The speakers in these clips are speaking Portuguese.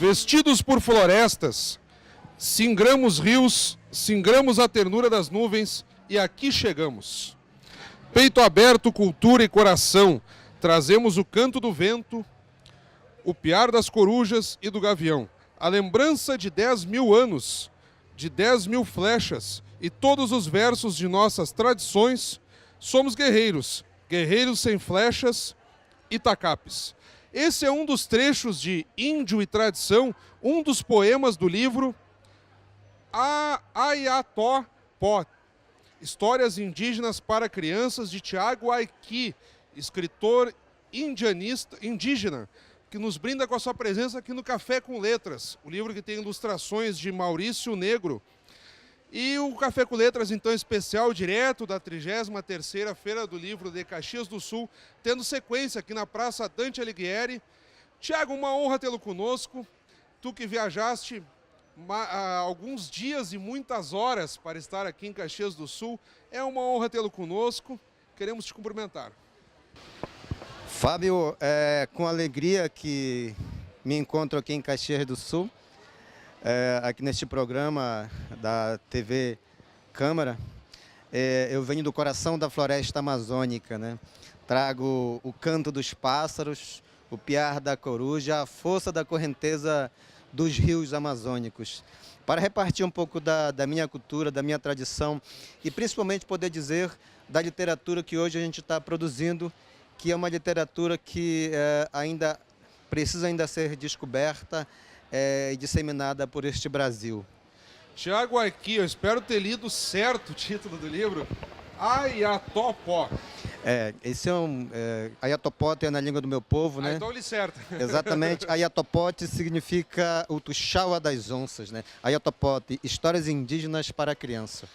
Vestidos por florestas, singramos rios, singramos a ternura das nuvens e aqui chegamos. Peito aberto, cultura e coração, trazemos o canto do vento, o piar das corujas e do gavião, a lembrança de 10.000 anos, de 10.000 flechas e todos os versos de nossas tradições. Somos guerreiros, guerreiros sem flechas e tacapes. Esse é um dos trechos de Índio e Tradição, um dos poemas do livro Ayatopó, Histórias Indígenas para Crianças, de Tiago Aiki, escritor indígena, que nos brinda com a sua presença aqui no Café com Letras, o livro que tem ilustrações de Maurício Negro. E o Café com Letras, então, especial, direto da 33ª Feira do Livro de Caxias do Sul, tendo sequência aqui na Praça Dante Alighieri. Tiago, uma honra tê-lo conosco. Tu que viajaste há alguns dias e muitas horas para estar aqui em Caxias do Sul, é uma honra tê-lo conosco. Queremos te cumprimentar. Fábio, com alegria que me encontro aqui em Caxias do Sul, aqui neste programa da TV Câmara. Eu venho do coração da floresta amazônica, né? Trago o canto dos pássaros, o piar da coruja, a força da correnteza dos rios amazônicos, para repartir um pouco da minha cultura, da minha tradição e principalmente poder dizer da literatura que hoje a gente está produzindo, que é uma literatura que precisa ainda ser descoberta e disseminada por este Brasil. Tiago Aiki, eu espero ter lido certo o título do livro. Ayatopó. Esse Ayatopote é na língua do meu povo, né? Então eu li certo. Exatamente. Ayatopote significa o Tuxaua das onças, né? Ayatopote, Histórias Indígenas para a Criança.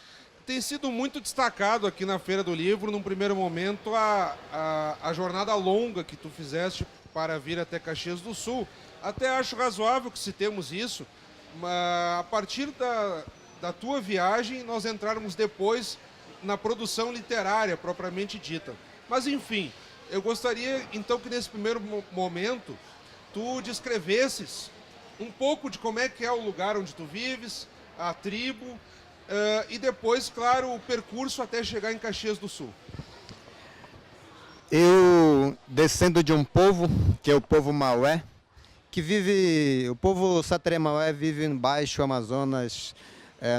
Tem sido muito destacado aqui na Feira do Livro, num primeiro momento, a jornada longa que tu fizeste para vir até Caxias do Sul. Até acho razoável que citemos isso, mas a partir da tua viagem nós entrarmos depois na produção literária propriamente dita. Mas enfim, eu gostaria então que nesse primeiro momento tu descrevesses um pouco de como é que é o lugar onde tu vives, a tribo, e depois, claro, o percurso até chegar em Caxias do Sul. Eu descendo de um povo, que é o povo Maué, o povo Sateré-Maué vive embaixo do Amazonas,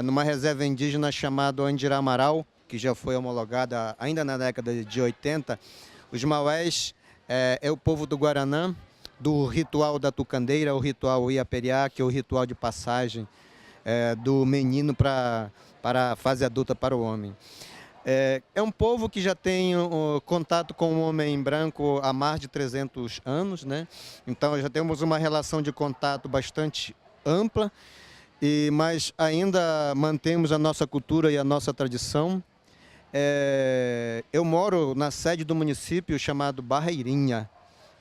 numa reserva indígena chamada Andiramaral, que já foi homologada ainda na década de 80. Os Maués é o povo do Guaranã, do ritual da tucandeira, o ritual Iaperiá, que é o ritual de passagem do menino para a fase adulta para o homem. É um povo que já tem contato com o homem branco há mais de 300 anos, né? Então já temos uma relação de contato bastante ampla, mas ainda mantemos a nossa cultura e a nossa tradição. Eu moro na sede do município chamado Barreirinha,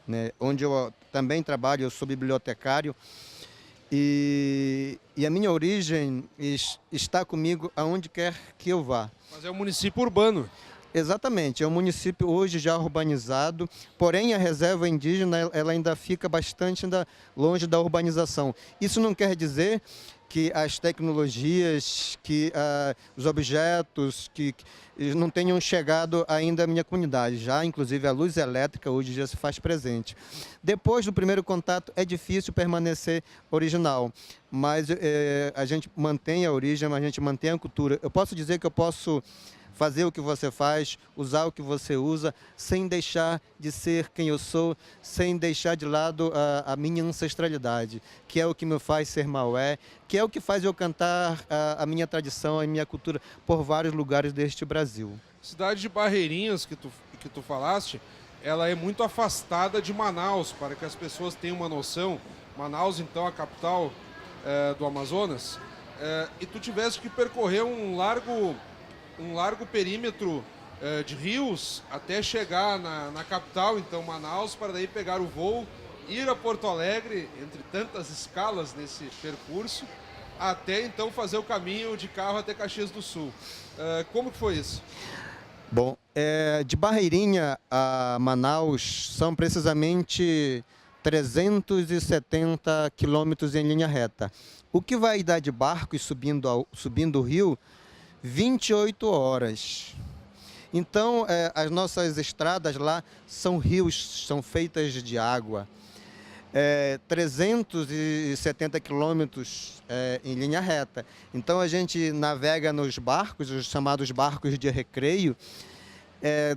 né? Onde eu também trabalho, eu sou bibliotecário. E a minha origem está comigo aonde quer que eu vá. Mas é um município urbano. Exatamente, é um município hoje já urbanizado, porém a reserva indígena ela ainda fica bastante longe da urbanização. Isso não quer dizer que as tecnologias, que os objetos que não tenham chegado ainda à minha comunidade. Já, inclusive, a luz elétrica hoje já se faz presente. Depois do primeiro contato, é difícil permanecer original, mas a gente mantém a origem, a gente mantém a cultura. Eu posso dizer que eu posso fazer o que você faz, usar o que você usa, sem deixar de ser quem eu sou, sem deixar de lado a minha ancestralidade, que é o que me faz ser Maué, que é o que faz eu cantar a minha tradição, a minha cultura por vários lugares deste Brasil. Cidade de Barreirinhas, que tu falaste, ela é muito afastada de Manaus, para que as pessoas tenham uma noção. Manaus, então, a capital do Amazonas, e tu tiveste que percorrer um largo perímetro de rios até chegar na capital, então Manaus, para daí pegar o voo, ir a Porto Alegre, entre tantas escalas nesse percurso, até então fazer o caminho de carro até Caxias do Sul. Como que foi isso? Bom, de Barreirinha a Manaus são precisamente 370 quilômetros em linha reta. O que vai dar de barco e subindo o rio, 28 horas. Então, as nossas estradas lá são rios, são feitas de água. 370 quilômetros em linha reta. Então, a gente navega nos barcos, os chamados barcos de recreio,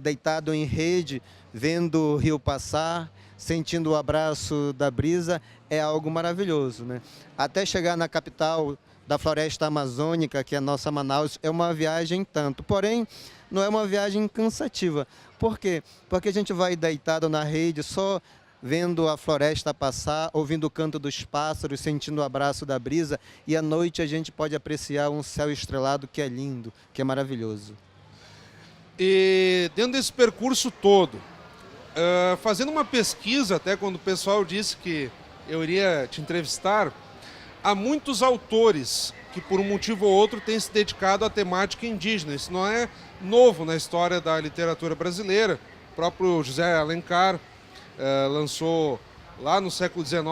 deitado em rede, vendo o rio passar, sentindo o abraço da brisa, é algo maravilhoso, né? Até chegar na capital da floresta amazônica, que é a nossa Manaus, é uma viagem tanto. Porém, não é uma viagem cansativa. Por quê? Porque a gente vai deitado na rede, só vendo a floresta passar, ouvindo o canto dos pássaros, sentindo o abraço da brisa, e à noite a gente pode apreciar um céu estrelado que é lindo, que é maravilhoso. E dentro desse percurso todo, fazendo uma pesquisa, até quando o pessoal disse que eu iria te entrevistar, há muitos autores que por um motivo ou outro têm se dedicado à temática indígena. Isso não é novo na história da literatura brasileira. O próprio José Alencar lançou lá no século XIX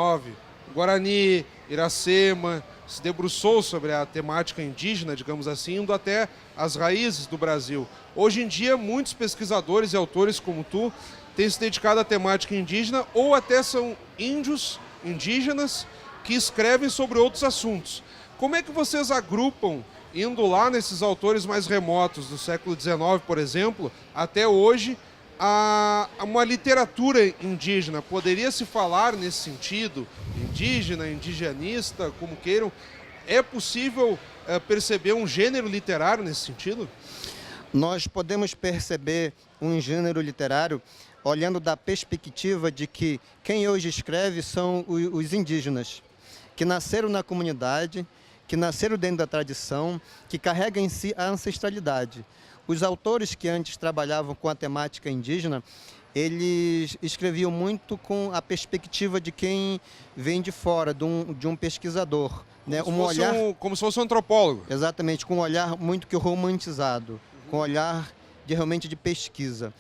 Guarani, Iracema, se debruçou sobre a temática indígena, digamos assim, indo até as raízes do Brasil. Hoje em dia, muitos pesquisadores e autores como tu têm se dedicado à temática indígena ou até são índios, indígenas, que escrevem sobre outros assuntos. Como é que vocês agrupam, indo lá nesses autores mais remotos do século XIX, por exemplo, até hoje, a uma literatura indígena? Poderia se falar nesse sentido? Indígena, indigenista, como queiram. É possível perceber um gênero literário nesse sentido? Nós podemos perceber um gênero literário olhando da perspectiva de que quem hoje escreve são os indígenas, que nasceram na comunidade, que nasceram dentro da tradição, que carregam em si a ancestralidade. Os autores que antes trabalhavam com a temática indígena, eles escreviam muito com a perspectiva de quem vem de fora, de um pesquisador. Né? Como se fosse um antropólogo. Exatamente, com um olhar muito que romantizado, com um olhar realmente de pesquisa.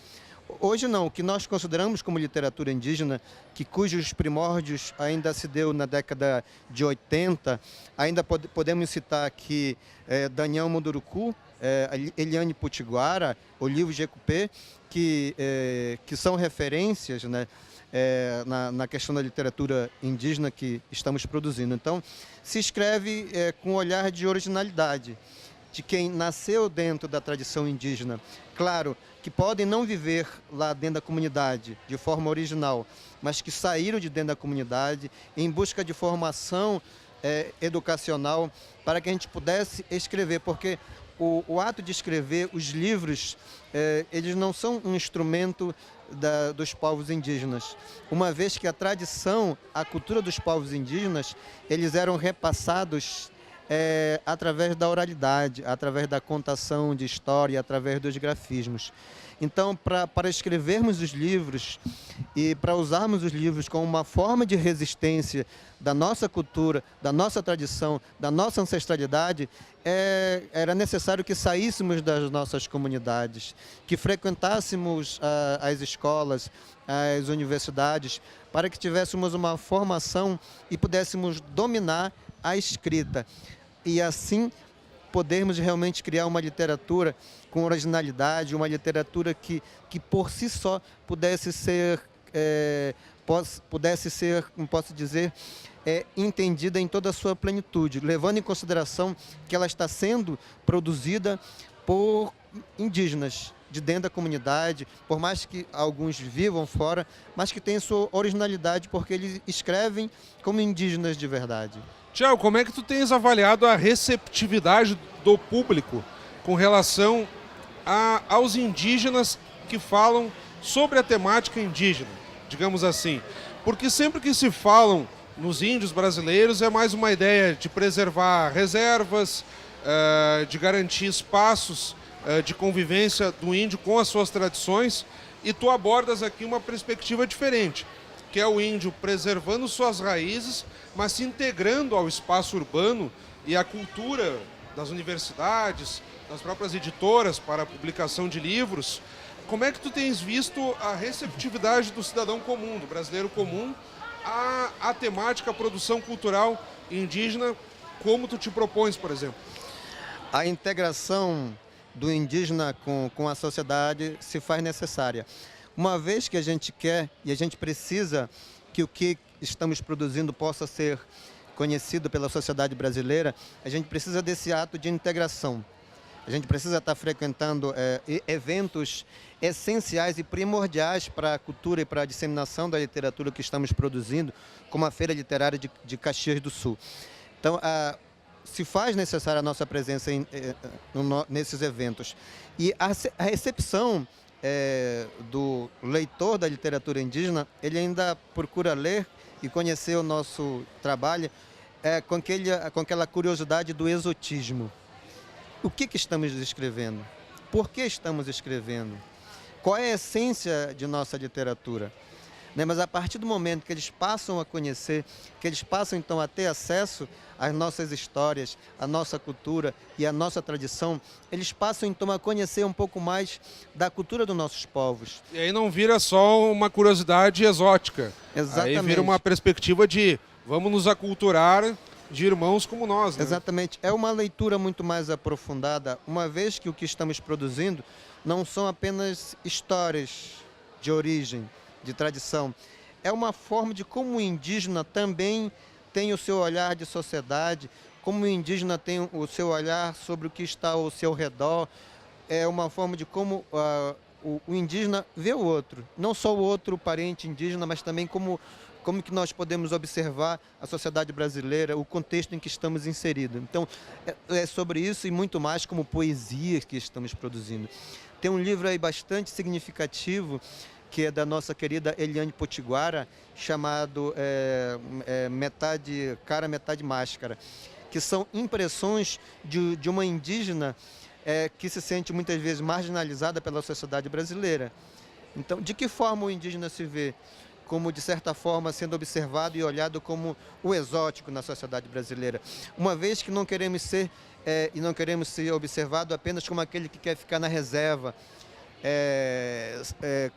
Hoje não, o que nós consideramos como literatura indígena, cujos primórdios ainda se deu na década de 80, ainda podemos citar aqui Daniel Munduruku, Eliane Potiguara, Olívio Jecupé, que são referências, né, na questão da literatura indígena que estamos produzindo. Então, se escreve com um olhar de originalidade, de quem nasceu dentro da tradição indígena. Claro que podem não viver lá dentro da comunidade de forma original, mas que saíram de dentro da comunidade em busca de formação educacional para que a gente pudesse escrever, porque o ato de escrever, os livros, eles não são um instrumento dos povos indígenas, uma vez que a tradição, a cultura dos povos indígenas, eles eram repassados através da oralidade, através da contação de história, através dos grafismos. Então, para escrevermos os livros e para usarmos os livros como uma forma de resistência da nossa cultura, da nossa tradição, da nossa ancestralidade, era necessário que saíssemos das nossas comunidades, que frequentássemos as escolas, as universidades, para que tivéssemos uma formação e pudéssemos dominar a escrita. E assim podermos realmente criar uma literatura com originalidade, uma literatura que por si só pudesse ser, como posso dizer, entendida em toda a sua plenitude, levando em consideração que ela está sendo produzida por indígenas de dentro da comunidade, por mais que alguns vivam fora, mas que têm sua originalidade porque eles escrevem como indígenas de verdade. Tiago, como é que tu tens avaliado a receptividade do público com relação aos indígenas que falam sobre a temática indígena, digamos assim? Porque sempre que se falam nos índios brasileiros é mais uma ideia de preservar reservas, de garantir espaços de convivência do índio com as suas tradições, e tu abordas aqui uma perspectiva diferente, que é o índio preservando suas raízes, mas se integrando ao espaço urbano e à cultura das universidades, das próprias editoras para a publicação de livros. Como é que tu tens visto a receptividade do cidadão comum, do brasileiro comum, a temática, a produção cultural indígena, como tu te propões, por exemplo? A integração do indígena com a sociedade se faz necessária. Uma vez que a gente quer e a gente precisa que o que estamos produzindo possa ser conhecido pela sociedade brasileira, a gente precisa desse ato de integração. A gente precisa estar frequentando eventos essenciais e primordiais para a cultura e para a disseminação da literatura que estamos produzindo, como a Feira Literária de Caxias do Sul. Então, se faz necessária a nossa presença nesses eventos. E a recepção do leitor da literatura indígena, ele ainda procura ler e conhecer o nosso trabalho com aquela curiosidade do exotismo. O que estamos escrevendo? Por que estamos escrevendo? Qual é a essência de nossa literatura? Mas a partir do momento que eles passam a conhecer, que eles passam então a ter acesso às nossas histórias, à nossa cultura e à nossa tradição, eles passam então a conhecer um pouco mais da cultura dos nossos povos. E aí não vira só uma curiosidade exótica. Exatamente. Aí vira uma perspectiva de vamos nos aculturar de irmãos como nós, né? Exatamente. É uma leitura muito mais aprofundada, uma vez que o que estamos produzindo não são apenas histórias de origem, de tradição. É uma forma de como o indígena também tem o seu olhar de sociedade, como o indígena tem o seu olhar sobre o que está ao seu redor. É uma forma de como o indígena vê o outro. Não só o outro parente indígena, mas também como que nós podemos observar a sociedade brasileira, o contexto em que estamos inseridos. Então, é sobre isso e muito mais como poesia que estamos produzindo. Tem um livro aí bastante significativo, que é da nossa querida Eliane Potiguara, chamado Metade Cara, Metade Máscara, que são impressões de uma indígena que se sente muitas vezes marginalizada pela sociedade brasileira. Então, de que forma o indígena se vê? Como, de certa forma, sendo observado e olhado como o exótico na sociedade brasileira. Uma vez que não queremos ser e não queremos ser observado apenas como aquele que quer ficar na reserva.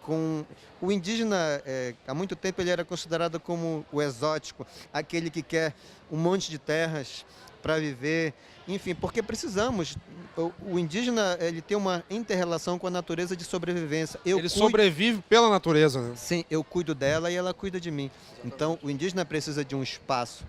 Com o indígena, há muito tempo ele era considerado como o exótico, aquele que quer um monte de terras para viver, enfim, porque precisamos. O indígena, ele tem uma inter-relação com a natureza de sobrevivência. Ele sobrevive pela natureza, né? Sim, eu cuido dela e ela cuida de mim. Então, o indígena precisa de um espaço.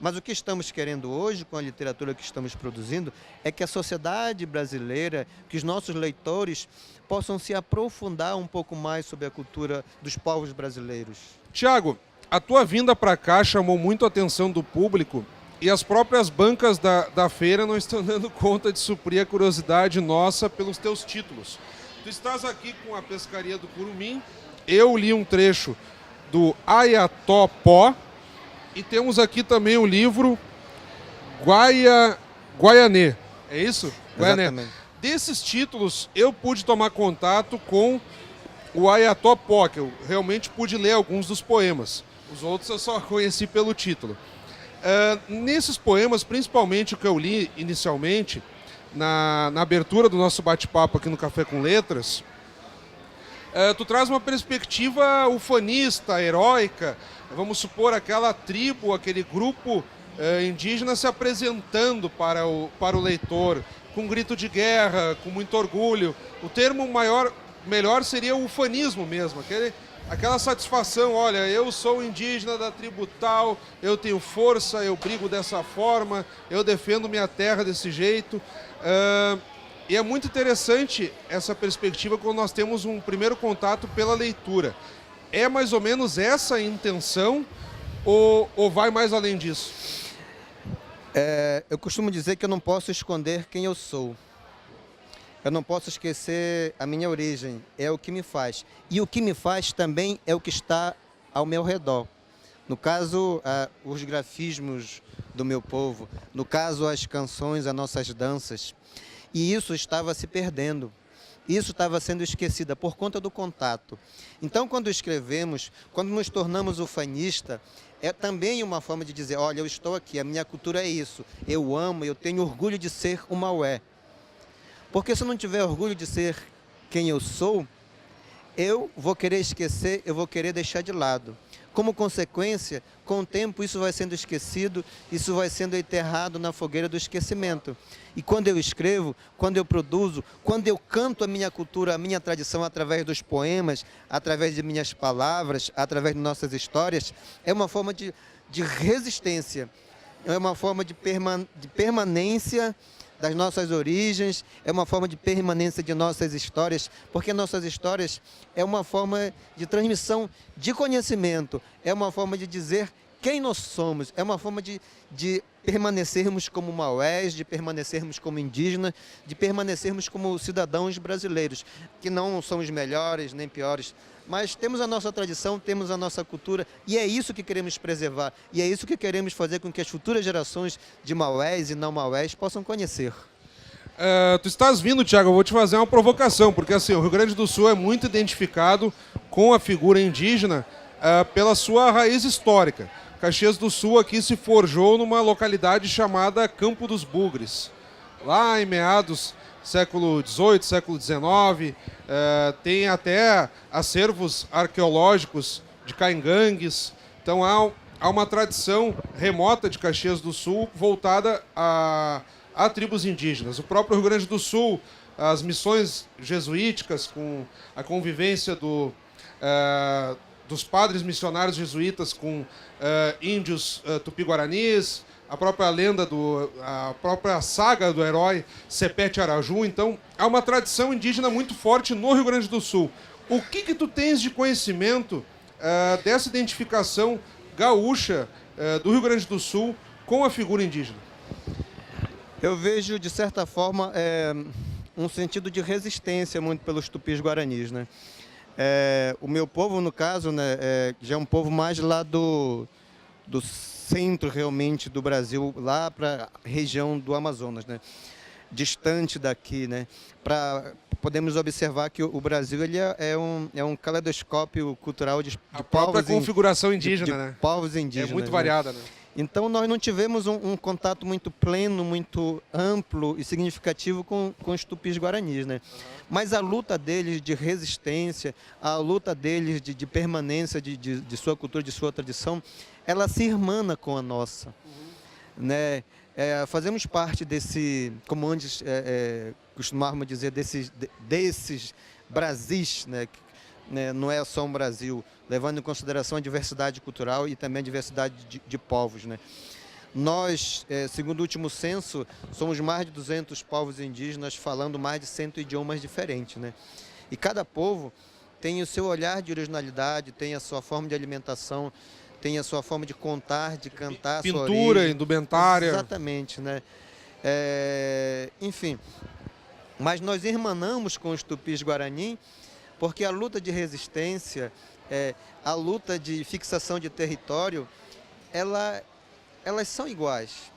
Mas o que estamos querendo hoje, com a literatura que estamos produzindo, é que a sociedade brasileira, que os nossos leitores possam se aprofundar um pouco mais sobre a cultura dos povos brasileiros. Tiago, a tua vinda para cá chamou muito a atenção do público e as próprias bancas da feira não estão dando conta de suprir a curiosidade nossa pelos teus títulos. Tu estás aqui com a Pescaria do Curumim, eu li um trecho do Ayatopó e temos aqui também o livro Guaianê. É isso? Guaianê. Exatamente. Desses títulos, eu pude tomar contato com o Ayatopó, que eu realmente pude ler alguns dos poemas. Os outros eu só conheci pelo título. Nesses poemas, principalmente o que eu li inicialmente, na abertura do nosso bate-papo aqui no Café com Letras, tu traz uma perspectiva ufanista, heróica, vamos supor aquela tribo, aquele grupo indígena se apresentando para o leitor, com um grito de guerra, com muito orgulho. O termo melhor seria o ufanismo mesmo, aquela satisfação, olha, eu sou indígena da tribo tal, eu tenho força, eu brigo dessa forma, eu defendo minha terra desse jeito. E é muito interessante essa perspectiva quando nós temos um primeiro contato pela leitura. É mais ou menos essa a intenção ou vai mais além disso? Eu costumo dizer que eu não posso esconder quem eu sou. Eu não posso esquecer a minha origem, é o que me faz. E o que me faz também é o que está ao meu redor. No caso, os grafismos do meu povo, no caso, as canções, as nossas danças. E isso estava se perdendo. Isso estava sendo esquecida por conta do contato. Então, quando escrevemos, quando nos tornamos ufanista, é também uma forma de dizer, olha, eu estou aqui, a minha cultura é isso. Eu amo, eu tenho orgulho de ser um Maué. Porque se eu não tiver orgulho de ser quem eu sou, eu vou querer esquecer, eu vou querer deixar de lado. Como consequência, com o tempo isso vai sendo esquecido, isso vai sendo enterrado na fogueira do esquecimento. E quando eu escrevo, quando eu produzo, quando eu canto a minha cultura, a minha tradição através dos poemas, através de minhas palavras, através de nossas histórias, é uma forma de resistência, é uma forma de permanência das nossas origens, é uma forma de permanência de nossas histórias, porque nossas histórias é uma forma de transmissão de conhecimento, é uma forma de dizer quem nós somos, é uma forma de permanecermos como maués, de permanecermos como indígenas, de permanecermos como cidadãos brasileiros, que não somos melhores nem piores, mas temos a nossa tradição, temos a nossa cultura, e é isso que queremos preservar, e é isso que queremos fazer com que as futuras gerações de maués e não maués possam conhecer. Tu estás vindo, Tiago, eu vou te fazer uma provocação, porque assim, o Rio Grande do Sul é muito identificado com a figura indígena pela sua raiz histórica. Caxias do Sul aqui se forjou numa localidade chamada Campo dos Bugres. Lá em meados do século XVIII, século XIX, tem até acervos arqueológicos de caingangues. Então há uma tradição remota de Caxias do Sul voltada a tribos indígenas. O próprio Rio Grande do Sul, as missões jesuíticas com a convivência dos padres missionários jesuítas com índios tupi-guaranis, a própria lenda, a própria saga do herói Sepete Araju. Então, há uma tradição indígena muito forte no Rio Grande do Sul. O que tu tens de conhecimento dessa identificação gaúcha do Rio Grande do Sul com a figura indígena? Eu vejo, de certa forma, um sentido de resistência muito pelos tupis-guaranis, né? O meu povo, no caso, né, já é um povo mais lá do centro, realmente, do Brasil, lá para a região do Amazonas, né? Distante daqui, né? Podemos observar que o Brasil ele é um caleidoscópio cultural de a própria configuração indígena, de né? povos indígenas. É muito né? variada, né? Então, nós não tivemos um contato muito pleno, muito amplo e significativo com os tupis-guaranis, né? Mas a luta deles de resistência, a luta deles de permanência de sua cultura, de sua tradição, ela se irmana com a nossa, né? Fazemos parte desse, como antes costumávamos dizer, desses Brasis, né? Não é só um Brasil, levando em consideração a diversidade cultural e também a diversidade de povos, né? Nós, segundo o último censo, somos mais de 200 povos indígenas falando mais de 100 idiomas diferentes, né? E cada povo tem o seu olhar de originalidade, tem a sua forma de alimentação, tem a sua forma de contar, de cantar, pintura, indumentária. Exatamente, né? Enfim, mas nós irmanamos com os tupis-guarani, porque a luta de resistência, a luta de fixação de território, elas são iguais.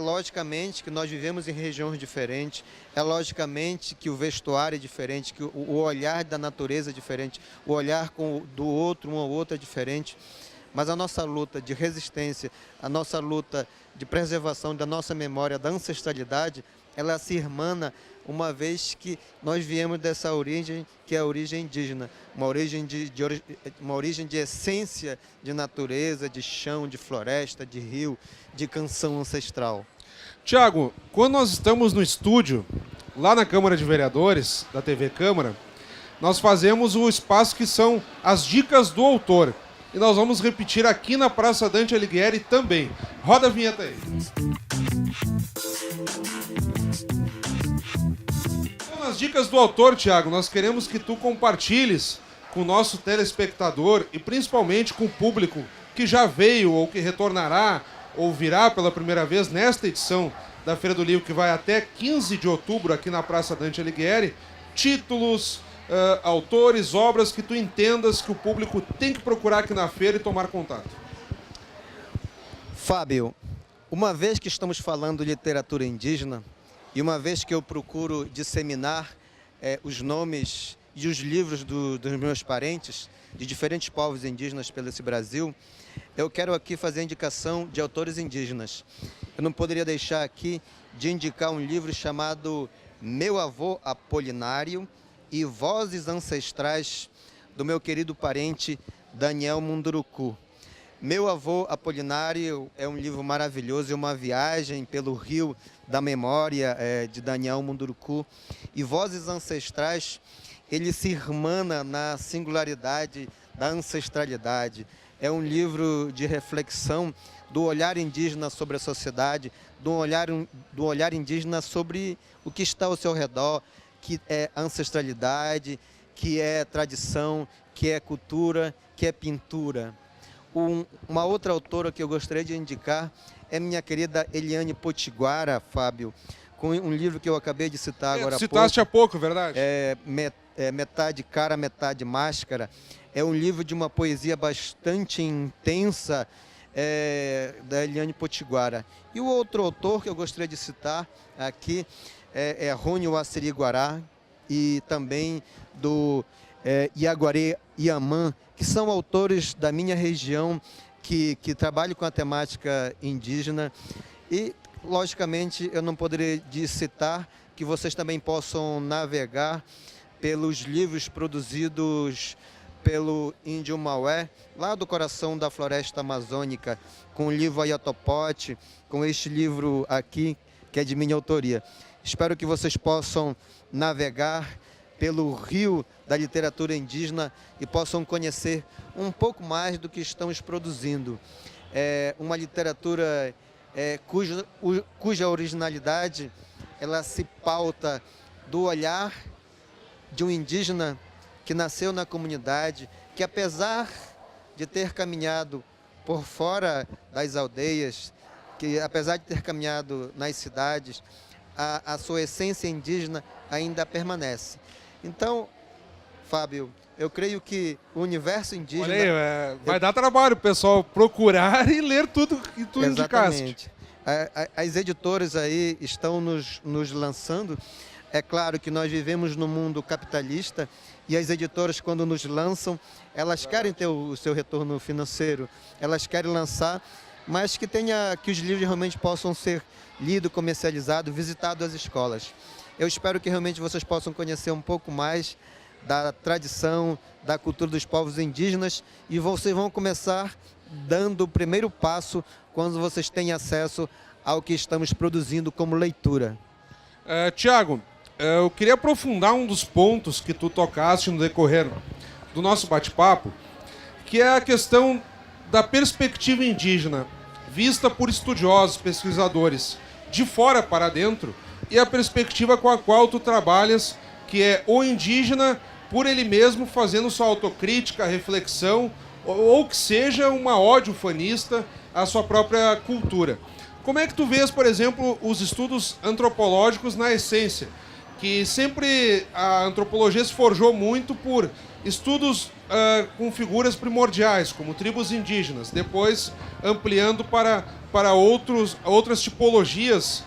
Logicamente que nós vivemos em regiões diferentes, é logicamente que o vestuário é diferente, que o olhar da natureza é diferente, o olhar do outro, um ao outro é diferente, mas a nossa luta de resistência, a nossa luta de preservação da nossa memória, da ancestralidade, ela se irmana uma vez que nós viemos dessa origem, que é a origem indígena, uma origem de essência de natureza, de chão, de floresta, de rio, de canção ancestral. Tiago, quando nós estamos no estúdio, lá na Câmara de Vereadores, da TV Câmara, nós fazemos o espaço que são as dicas do autor. E nós vamos repetir aqui na Praça Dante Alighieri também. Roda a vinheta aí. Nas dicas do autor, Tiago, nós queremos que tu compartilhes com o nosso telespectador e principalmente com o público que já veio ou que retornará ou virá pela primeira vez nesta edição da Feira do Livro, que vai até 15 de outubro aqui na Praça Dante Alighieri, títulos, autores, obras que tu entendas que o público tem que procurar aqui na feira e tomar contato. Fábio, uma vez que estamos falando de literatura indígena, e uma vez que eu procuro disseminar os nomes e os livros dos meus parentes, de diferentes povos indígenas pelo esse Brasil, eu quero aqui fazer a indicação de autores indígenas. Eu não poderia deixar aqui de indicar um livro chamado Meu Avô Apolinário e Vozes Ancestrais, do meu querido parente Daniel Munduruku. Meu Avô Apolinário é um livro maravilhoso, é uma viagem pelo rio da memória de Daniel Munduruku. E Vozes Ancestrais, ele se irmana na singularidade da ancestralidade. É um livro de reflexão do olhar indígena sobre a sociedade, do olhar indígena sobre o que está ao seu redor, que é ancestralidade, que é tradição, que é cultura, que é pintura. Uma outra autora que eu gostaria de indicar é minha querida Eliane Potiguara, Fábio, com um livro que eu acabei de citar agora há pouco. Citaste há pouco, verdade? Metade Cara, Metade Máscara. É um livro de uma poesia bastante intensa, da Eliane Potiguara. E o outro autor que eu gostaria de citar aqui é Rony Wassiri-Guará e também do Iaguaré Iamã, que são autores da minha região que trabalham com a temática indígena. E, logicamente, eu não poderia citar que vocês também possam navegar pelos livros produzidos pelo Índio Maué, lá do coração da floresta amazônica, com o livro Ayatopote, com este livro aqui, que é de minha autoria. Espero que vocês possam navegar pelo rio da literatura indígena e possam conhecer um pouco mais do que estamos produzindo. É uma literatura cuja originalidade ela se pauta do olhar de um indígena que nasceu na comunidade, que apesar de ter caminhado por fora das aldeias, que apesar de ter caminhado nas cidades, a sua essência indígena ainda permanece. Então, Fábio, eu creio que o universo indígena... Olha aí, vai dar trabalho, pessoal, procurar e ler tudo que tu indicaste. Exatamente. As editoras aí estão nos lançando. É claro que nós vivemos num mundo capitalista e as editoras, quando nos lançam, elas querem ter o seu retorno financeiro, elas querem lançar, mas que os livros realmente possam ser lidos, comercializados, visitados às escolas. Eu espero que realmente vocês possam conhecer um pouco mais da tradição, da cultura dos povos indígenas e vocês vão começar dando o primeiro passo quando vocês têm acesso ao que estamos produzindo como leitura. Tiago, eu queria aprofundar um dos pontos que tu tocaste no decorrer do nosso bate-papo, que é a questão da perspectiva indígena, vista por estudiosos, pesquisadores, de fora para dentro, e a perspectiva com a qual tu trabalhas, que é o indígena por ele mesmo fazendo sua autocrítica, reflexão, ou que seja uma ode ufanista à sua própria cultura. Como é que tu vês, por exemplo, os estudos antropológicos na essência? Que sempre a antropologia se forjou muito por estudos com figuras primordiais, como tribos indígenas, depois ampliando para outras tipologias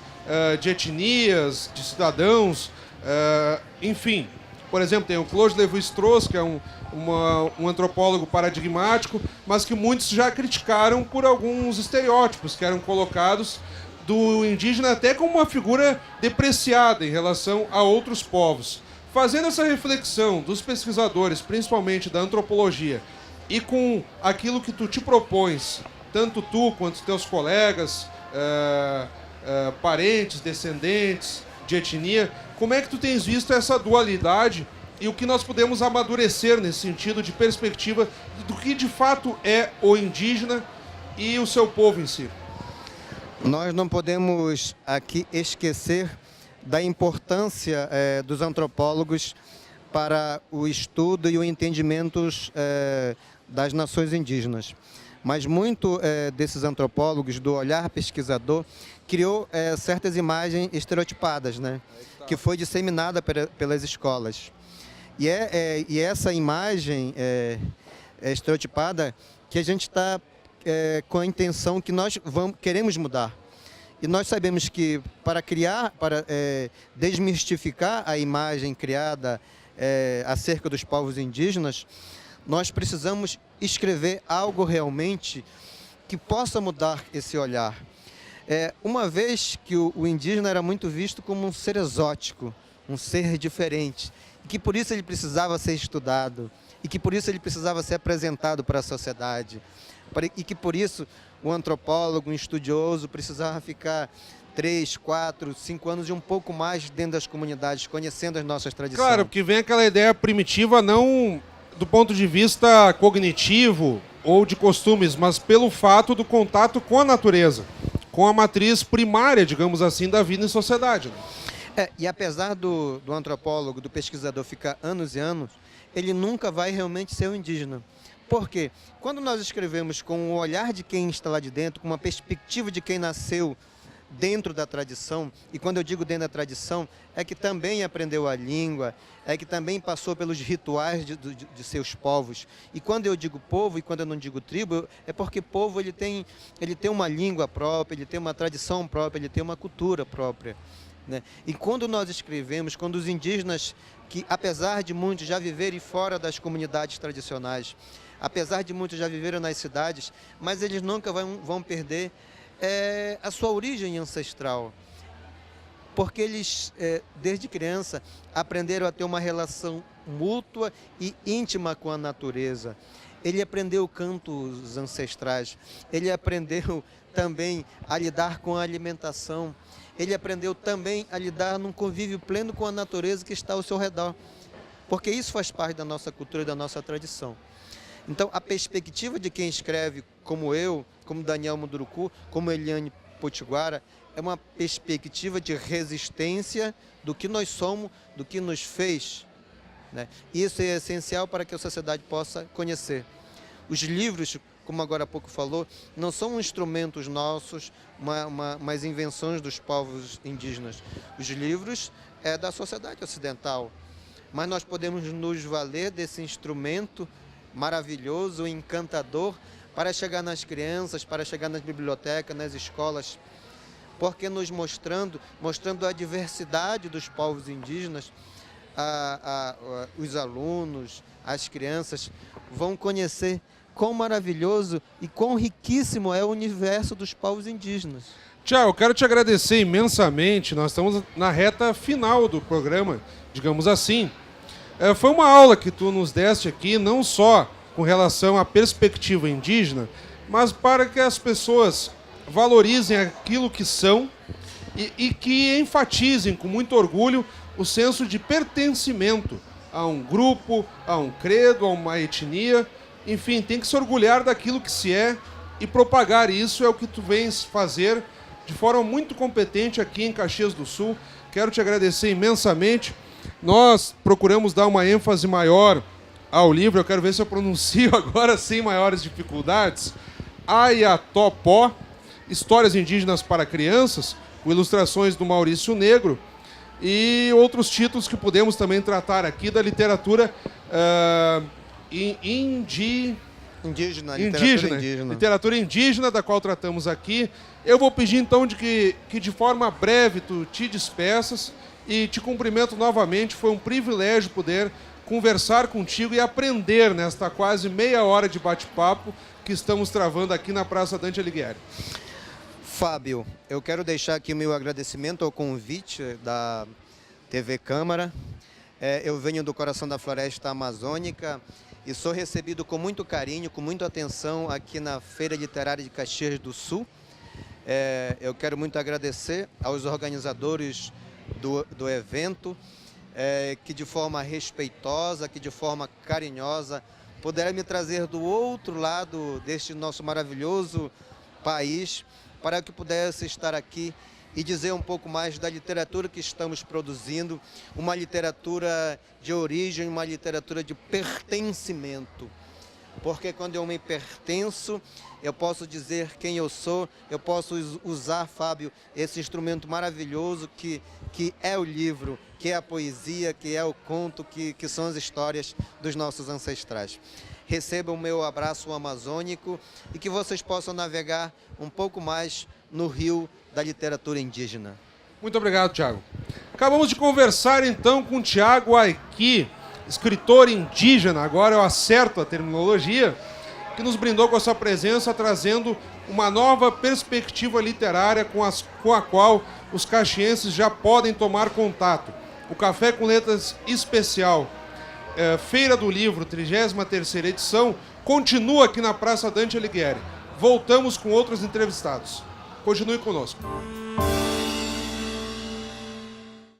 de etnias, de cidadãos, enfim. Por exemplo, tem o Claude Lévi-Strauss, que é um antropólogo paradigmático, mas que muitos já criticaram por alguns estereótipos que eram colocados do indígena até como uma figura depreciada em relação a outros povos. Fazendo essa reflexão dos pesquisadores, principalmente da antropologia, e com aquilo que tu te propões, tanto tu quanto teus colegas, parentes, descendentes de etnia, como é que tu tens visto essa dualidade e o que nós podemos amadurecer nesse sentido de perspectiva do que de fato é o indígena e o seu povo em si? Nós não podemos aqui esquecer da importância dos antropólogos para o estudo e o entendimento das nações indígenas. Mas muito desses antropólogos, do olhar pesquisador, criou certas imagens estereotipadas, né? Que foi disseminada pelas escolas. E essa imagem estereotipada que a gente está com a intenção que nós queremos mudar. E nós sabemos que para desmistificar a imagem criada acerca dos povos indígenas, nós precisamos escrever algo realmente que possa mudar esse olhar. Uma vez que o indígena era muito visto como um ser exótico, um ser diferente, e que por isso ele precisava ser estudado, e que por isso ele precisava ser apresentado para a sociedade, e que por isso o antropólogo, um estudioso, precisava ficar 3, 4, 5 anos e um pouco mais dentro das comunidades, conhecendo as nossas tradições. Claro, porque vem aquela ideia primitiva não do ponto de vista cognitivo ou de costumes, mas pelo fato do contato com a natureza, com a matriz primária, digamos assim, da vida em sociedade. E apesar do antropólogo, do pesquisador ficar anos e anos, ele nunca vai realmente ser um indígena. Por quê? Quando nós escrevemos com o olhar de quem está lá de dentro, com uma perspectiva de quem nasceu dentro da tradição, e quando eu digo dentro da tradição, é que também aprendeu a língua, é que também passou pelos rituais de seus povos. E quando eu digo povo e quando eu não digo tribo, é porque povo ele tem uma língua própria, ele tem uma tradição própria, ele tem uma cultura própria, né? E quando nós escrevemos, quando os indígenas, que apesar de muitos já viverem fora das comunidades tradicionais, apesar de muitos já viveram nas cidades, mas eles nunca vão perder a sua origem ancestral, porque eles, desde criança, aprenderam a ter uma relação mútua e íntima com a natureza. Ele aprendeu cantos ancestrais, ele aprendeu também a lidar com a alimentação, ele aprendeu também a lidar num convívio pleno com a natureza que está ao seu redor, porque isso faz parte da nossa cultura e da nossa tradição. Então, a perspectiva de quem escreve, como eu, como Daniel Munduruku, como Eliane Potiguara, é uma perspectiva de resistência do que nós somos, do que nos fez, né? Isso é essencial para que a sociedade possa conhecer. Os livros, como agora há pouco falou, não são instrumentos nossos, mas invenções dos povos indígenas. Os livros é da sociedade ocidental, mas nós podemos nos valer desse instrumento maravilhoso, encantador, para chegar nas crianças, para chegar nas bibliotecas, nas escolas, porque nos mostrando a diversidade dos povos indígenas, os alunos, as crianças vão conhecer quão maravilhoso e quão riquíssimo é o universo dos povos indígenas. Tiago, eu quero te agradecer imensamente, nós estamos na reta final do programa, digamos assim. Foi uma aula que tu nos deste aqui, não só com relação à perspectiva indígena, mas para que as pessoas valorizem aquilo que são e que enfatizem com muito orgulho o senso de pertencimento a um grupo, a um credo, a uma etnia. Enfim, tem que se orgulhar daquilo que se é e propagar isso é o que tu vens fazer de forma muito competente aqui em Caxias do Sul. Quero te agradecer imensamente. Nós procuramos dar uma ênfase maior ao livro, eu quero ver se eu pronuncio agora sem maiores dificuldades. Ayatopó, Histórias Indígenas para Crianças, com ilustrações do Maurício Negro, e outros títulos que podemos também tratar aqui da literatura literatura indígena, da qual tratamos aqui. Eu vou pedir então que de forma breve tu te despeças e te cumprimento novamente. Foi um privilégio poder conversar contigo e aprender nesta quase meia hora de bate-papo que estamos travando aqui na Praça Dante Alighieri. Fábio, eu quero deixar aqui o meu agradecimento ao convite da TV Câmara. Eu venho do coração da floresta amazônica e sou recebido com muito carinho, com muita atenção aqui na Feira Literária de Caxias do Sul. Eu quero muito agradecer aos organizadores do evento, que de forma respeitosa, que de forma carinhosa, puderam me trazer do outro lado deste nosso maravilhoso país, para que pudesse estar aqui e dizer um pouco mais da literatura que estamos produzindo, uma literatura de origem, uma literatura de pertencimento. Porque quando eu me pertenço, eu posso dizer quem eu sou, eu posso usar, Fábio, esse instrumento maravilhoso que é o livro, que é a poesia, que é o conto, que são as histórias dos nossos ancestrais. Recebam o meu abraço amazônico e que vocês possam navegar um pouco mais no rio da literatura indígena. Muito obrigado, Tiago. Acabamos de conversar então com Tiago Aiki, escritor indígena, agora eu acerto a terminologia, que nos brindou com a sua presença, trazendo uma nova perspectiva literária com a qual os caxienses já podem tomar contato. O Café com Letras especial Feira do Livro, 33ª edição, continua aqui na Praça Dante Alighieri. Voltamos com outros entrevistados. Continue conosco.